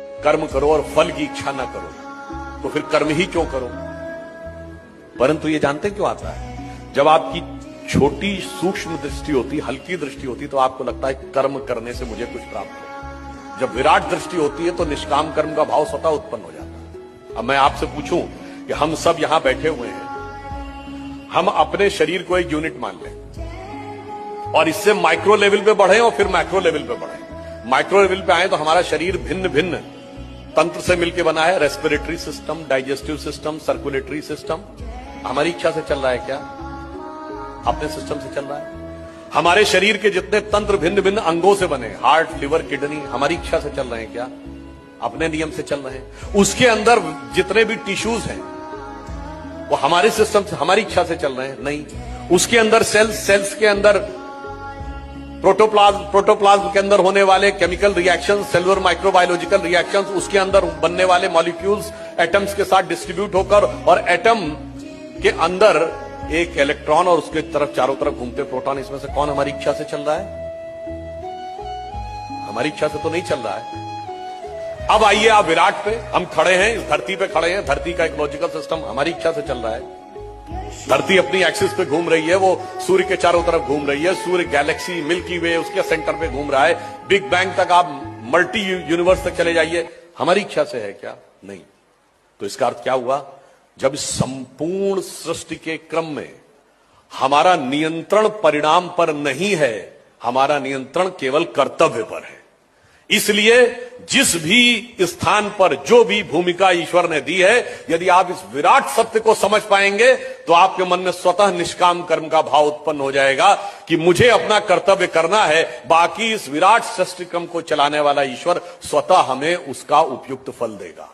कर्म करो और फल की इच्छा ना करो, तो फिर कर्म ही क्यों करो। परंतु ये जानते क्यों आता है? जब आपकी छोटी सूक्ष्म दृष्टि होती, हल्की दृष्टि होती, तो आपको लगता है कर्म करने से मुझे कुछ प्राप्त हो। जब विराट दृष्टि होती है तो निष्काम कर्म का भाव स्वतः उत्पन्न हो जाता है। अब मैं आपसे पूछूं कि हम सब यहां बैठे हुए हैं, हम अपने शरीर को एक यूनिट मान लें और इससे माइक्रो लेवल पे बढ़े और फिर मैक्रो लेवल पे बढ़े। माइक्रो लेवल पे आए तो हमारा शरीर भिन्न भिन्न तंत्र से मिलकर बना है। Respiratory system, digestive system, circulatory system. हमारी इच्छा से चल रहा है क्या? अपने सिस्टम से चल रहा है। हमारे शरीर के जितने तंत्र भिन्न भिन्न अंगों से बने, हार्ट, लिवर, किडनी, हमारी इच्छा से चल रहे हैं क्या? अपने नियम से चल रहे हैं। उसके अंदर जितने भी टिश्यूज हैं वो हमारे सिस्टम से, हमारी इच्छा से चल रहे हैं? नहीं। उसके अंदर सेल्स के अंदर प्रोटोप्लाज्म के अंदर होने वाले chemical reactions, cellular microbiological reactions, उसके अंदर बनने वाले मॉलिक्यूल्स एटम्स के साथ डिस्ट्रीब्यूट होकर, और एटम के अंदर एक इलेक्ट्रॉन और उसके तरफ चारों तरफ घूमते प्रोटॉन, इसमें से कौन हमारी इच्छा से चल रहा है? हमारी इच्छा से तो नहीं चल रहा है। अब आइए आप विराट पे, हम खड़े हैं, इस धरती पे खड़े हैं, धरती का इकोलॉजिकल सिस्टम हमारी इच्छा से चल रहा है। धरती अपनी एक्सिस पे घूम रही है, वो सूर्य के चारों तरफ घूम रही है, सूर्य गैलेक्सी मिल्की वे उसके सेंटर पे घूम रहा है, बिग बैंग तक आप मल्टी यूनिवर्स तक चले जाइए, हमारी इच्छा से है क्या? नहीं। तो इसका अर्थ क्या हुआ? जब इस संपूर्ण सृष्टि के क्रम में हमारा नियंत्रण परिणाम पर नहीं है, हमारा नियंत्रण केवल कर्तव्य पर है। इसलिए जिस भी स्थान पर जो भी भूमिका ईश्वर ने दी है, यदि आप इस विराट सत्य को समझ पाएंगे तो आपके मन में स्वतः निष्काम कर्म का भाव उत्पन्न हो जाएगा कि मुझे अपना कर्तव्य करना है, बाकी इस विराट सृष्टि क्रम को चलाने वाला ईश्वर स्वतः हमें उसका उपयुक्त फल देगा।